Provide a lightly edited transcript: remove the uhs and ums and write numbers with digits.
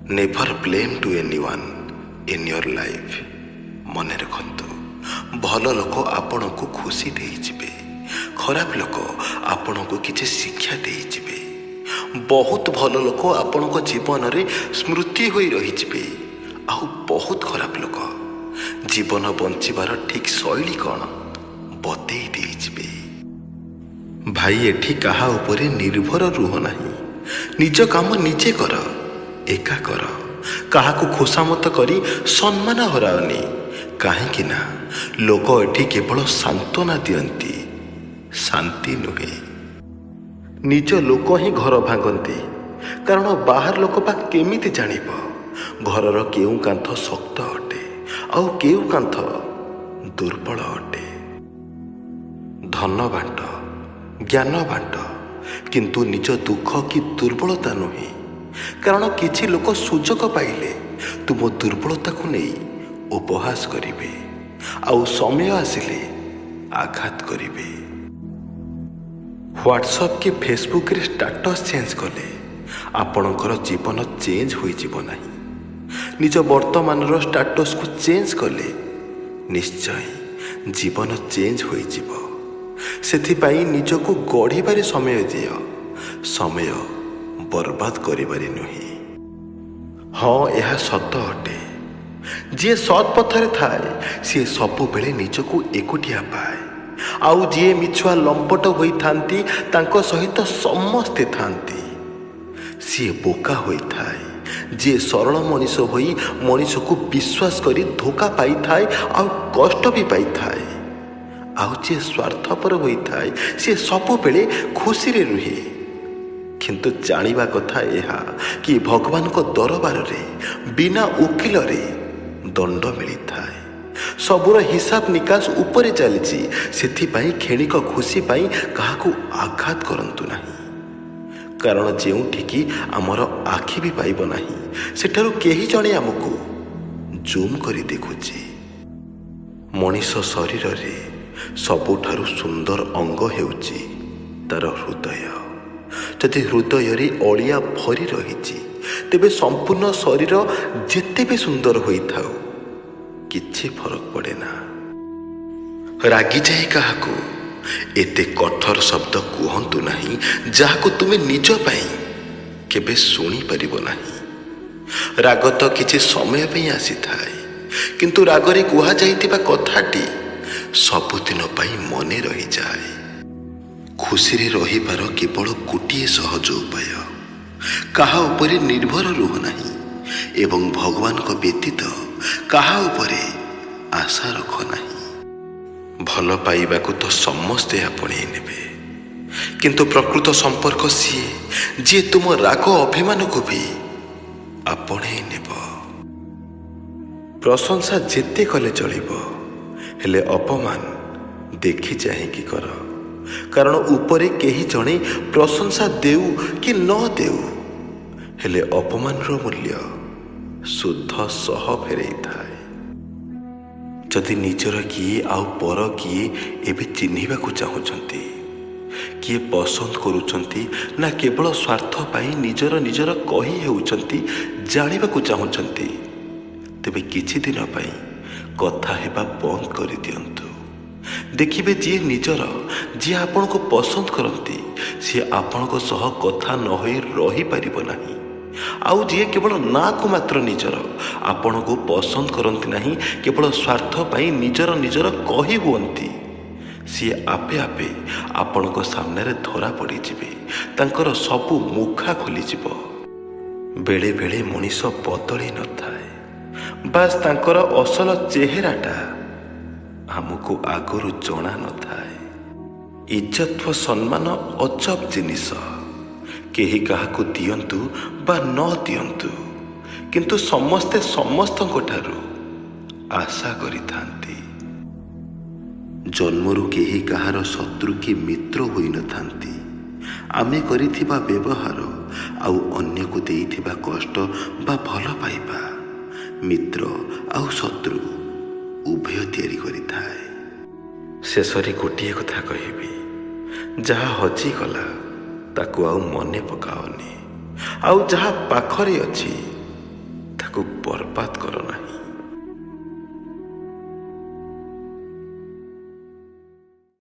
Never blame to anyone in your life. ମନେ ରଖନ୍ତୁ, ଭଲ ଲୋକ ଆପଣଙ୍କୁ ଖୁସି ଦେଇଯିବେ, ଖରାପ ଲୋକ ଆପଣଙ୍କୁ କିଛି ଶିକ୍ଷା ଦେଇଯିବେ। ବହୁତ ଭଲ ଲୋକ ଆପଣଙ୍କ ଜୀବନରେ ସ୍ମୃତି ହୋଇ ରହିଯିବେ, ଆଉ ବହୁତ ଖରାପ ଲୋକ ଜୀବନ ବଞ୍ଚିବାର ଠିକ୍ ଶୈଳୀ କ'ଣ ବତେଇ ଦେଇଯିବେ। ଭାଇ, ଏଠି କାହା ଉପରେ ନିର୍ଭର ରୁହ ନାହିଁ। ନିଜ କାମ ନିଜେ କର, ଏକା କର। କାହାକୁ ଖୋସାମତ କରି ସମ୍ମାନ ହରାଅନି, କାହିଁକି ନା ଲୋକ ଏଠି କେବଳ ସାନ୍ତ୍ୱନା ଦିଅନ୍ତି, ଶାନ୍ତି ନୁହେଁ। ନିଜ ଲୋକ ହିଁ ଘର ଭାଙ୍ଗନ୍ତି, କାରଣ ବାହାର ଲୋକ ବା କେମିତି ଜାଣିବ ଘରର କେଉଁ କାନ୍ଥ ଶକ୍ତ ଅଟେ ଆଉ କେଉଁ କାନ୍ଥ ଦୁର୍ବଳ ଅଟେ। ଧନ ବାଣ୍ଟ, ଜ୍ଞାନ ବାଣ୍ଟ, କିନ୍ତୁ ନିଜ ଦୁଃଖ କି ଦୁର୍ବଳତା ନୁହେଁ। କାରଣ କିଛି ଲୋକ ସୁଯୋଗ ପାଇଲେ ତୁମ ଦୁର୍ବଳତାକୁ ନେଇ ଉପହାସ କରିବେ, ଆଉ ସମୟ ଆସିଲେ ଆଘାତ କରିବେ। ହ୍ୱାଟ୍ସଆପ୍ କି ଫେସବୁକ୍ରେ ଷ୍ଟାଟସ୍ ଚେଞ୍ଜ କଲେ ଆପଣଙ୍କର ଜୀବନ ଚେଞ୍ଜ ହୋଇଯିବ ନାହିଁ। ନିଜ ବର୍ତ୍ତମାନର ଷ୍ଟାଟସ୍କୁ ଚେଞ୍ଜ କଲେ ନିଶ୍ଚୟ ଜୀବନ ଚେଞ୍ଜ ହୋଇଯିବ। ସେଥିପାଇଁ ନିଜକୁ ଗଢ଼ିବାରେ ସମୟ ଦିଅ, ସମୟ ବର୍ବାଦ କରିବାରେ ନୁହେଁ। ହଁ, ଏହା ସତ ଅଟେ, ଯିଏ ସତ୍ ପଥରେ ଥାଏ ସିଏ ସବୁବେଳେ ନିଜକୁ ଏକୁଟିଆ ପାଏ, ଆଉ ଯିଏ ମିଛୁଆ ଲମ୍ପଟ ହୋଇଥାନ୍ତି ତାଙ୍କ ସହିତ ସମସ୍ତେ ଥାନ୍ତି। ସିଏ ବୋକା ହୋଇଥାଏ ଯିଏ ସରଳ ମଣିଷ ହୋଇ ମଣିଷକୁ ବିଶ୍ୱାସ କରି ଧୋକା ପାଇଥାଏ ଆଉ କଷ୍ଟ ବି ପାଇଥାଏ। ଆଉ ଯିଏ ସ୍ୱାର୍ଥପର ହୋଇଥାଏ ସିଏ ସବୁବେଳେ ଖୁସିରେ ରୁହେ। କିନ୍ତୁ ଜାଣିବା କଥା ଏହା କି ଭଗବାନଙ୍କ ଦରବାରରେ ବିନା ଓକିଲରେ ଦଣ୍ଡ ମିଳିଥାଏ। ସବୁର ହିସାବ ନିକାଶ ଉପରେ ଚାଲିଛି। ସେଥିପାଇଁ କ୍ଷଣିକ ଖୁସି ପାଇଁ କାହାକୁ ଆଘାତ କରନ୍ତୁ ନାହିଁ, କାରଣ ଯେଉଁଠିକି ଆମର ଆଖି ବି ପାଇବ ନାହିଁ ସେଠାରୁ କେହି ଜଣେ ଆମକୁ ଜୁମ୍ କରି ଦେଖୁଛି। ମଣିଷ ଶରୀରରେ ସବୁଠାରୁ ସୁନ୍ଦର ଅଙ୍ଗ ହେଉଛି ତାର ହୃଦୟ। ଯଦି ହୃଦୟରେ ଅଳିଆ ଭରି ରହିଛି ତେବେ ସମ୍ପୂର୍ଣ୍ଣ ଶରୀର ଯେତେ ବି ସୁନ୍ଦର ହୋଇଥାଉ କିଛି ଫରକ ପଡ଼େ ନା। ରାଗିଯାଇ କାହାକୁ ଏତେ କଠୋର ଶବ୍ଦ କୁହନ୍ତୁ ନାହିଁ ଯାହାକୁ ତୁମେ ନିଜ ପାଇଁ କେବେ ଶୁଣିପାରିବ ନାହିଁ। ରାଗ ତ କିଛି ସମୟ ପାଇଁ ଆସିଥାଏ, କିନ୍ତୁ ରାଗରେ କୁହାଯାଇଥିବା କଥାଟି ସବୁଦିନ ପାଇଁ ମନେ ରହିଯାଏ। ଖୁସିରେ ରହିବାର କେବଳ ଗୋଟିଏ ସହଜ ଉପାୟ, କାହା ଉପରେ ନିର୍ଭର ରୁହ ନାହିଁ ଏବଂ ଭଗବାନଙ୍କ ବ୍ୟତୀତ କାହା ଉପରେ ଆଶା ରଖ ନାହିଁ। ଭଲ ପାଇବାକୁ ତ ସମସ୍ତେ ଆପଣେଇ ନେବେ, କିନ୍ତୁ ପ୍ରକୃତ ସମ୍ପର୍କ ସିଏ ଯିଏ ତୁମ ରାଗ ଅଭିମାନକୁ ବି ଆପଣେଇ ନେବ। ପ୍ରଶଂସା ଯେତେ କଲେ ଚଳିବ, ହେଲେ ଅପମାନ ଦେଖି ଚାହିଁକି କର, କାରଣ ଉପରେ କେହି ଜଣେ ପ୍ରଶଂସା ଦେଉ କି ନ ଦେଉ, ହେଲେ ଅପମାନର ମୂଲ୍ୟ ଶୁଦ୍ଧ ସହ ଫେରେଇଥାଏ। ଯଦି ନିଜର କିଏ ଆଉ ପର କିଏ ଏବେ ଚିହ୍ନିବାକୁ ଚାହୁଁଛନ୍ତି, କିଏ ପସନ୍ଦ କରୁଛନ୍ତି ନା କେବଳ ସ୍ୱାର୍ଥ ପାଇଁ ନିଜର କହି ହେଉଛନ୍ତି ଜାଣିବାକୁ ଚାହୁଁଛନ୍ତି, ତେବେ କିଛି ଦିନ ପାଇଁ କଥା ହେବା ବନ୍ଦ କରିଦିଅନ୍ତୁ। ଦେଖିବେ ଯିଏ ନିଜର, ଯିଏ ଆପଣଙ୍କୁ ପସନ୍ଦ କରନ୍ତି ସିଏ ଆପଣଙ୍କ ସହ କଥା ନ ହୋଇ ରହିପାରିବ ନାହିଁ। ଆଉ ଯିଏ କେବଳ ନାକୁ ମାତ୍ର ନିଜର, ଆପଣଙ୍କୁ ପସନ୍ଦ କରନ୍ତି ନାହିଁ, କେବଳ ସ୍ୱାର୍ଥ ପାଇଁ ନିଜର କହି ହୁଅନ୍ତି, ସିଏ ଆପେ ଆପେ ଆପଣଙ୍କ ସାମ୍ନାରେ ଧରା ପଡ଼ିଯିବେ। ତାଙ୍କର ସବୁ ମୁଖା ଖୋଲିଯିବ। ବେଳେ ବେଳେ ମଣିଷ ବଦଳି ନଥାଏ, ବାସ୍ ତାଙ୍କର ଅସଲ ଚେହେରାଟା ଆମକୁ ଆଗରୁ ଜଣା ନଥାଏ। ଇଜ୍ଜତ ଓ ସମ୍ମାନ ଅଜବ ଜିନିଷ। କେହି କାହାକୁ ଦିଅନ୍ତୁ ବା ନ ଦିଅନ୍ତୁ, କିନ୍ତୁ ସମସ୍ତେ ସମସ୍ତଙ୍କ ଠାରୁ ଆଶା କରିଥାନ୍ତି। ଜନ୍ମରୁ କେହି କାହାର ଶତ୍ରୁ କି ମିତ୍ର ହୋଇନଥାନ୍ତି। ଆମେ କରିଥିବା ବ୍ୟବହାର ଆଉ ଅନ୍ୟକୁ ଦେଇଥିବା କଷ୍ଟ ବା ଭଲ ପାଇବା ମିତ୍ର ଆଉ ଶତ୍ରୁ ଉଭୟ ତିଆରି କରିଥାଏ। ଶେଷରେ ଗୋଟିଏ କଥା କହିବି, ଯାହା ହଜିଗଲା ତାକୁ ଆଉ ମନେ ପକାଅନି, ଆଉ ଯାହା ପାଖରେ ଅଛି ତାକୁ ବର୍ବାଦ କର ନାହିଁ।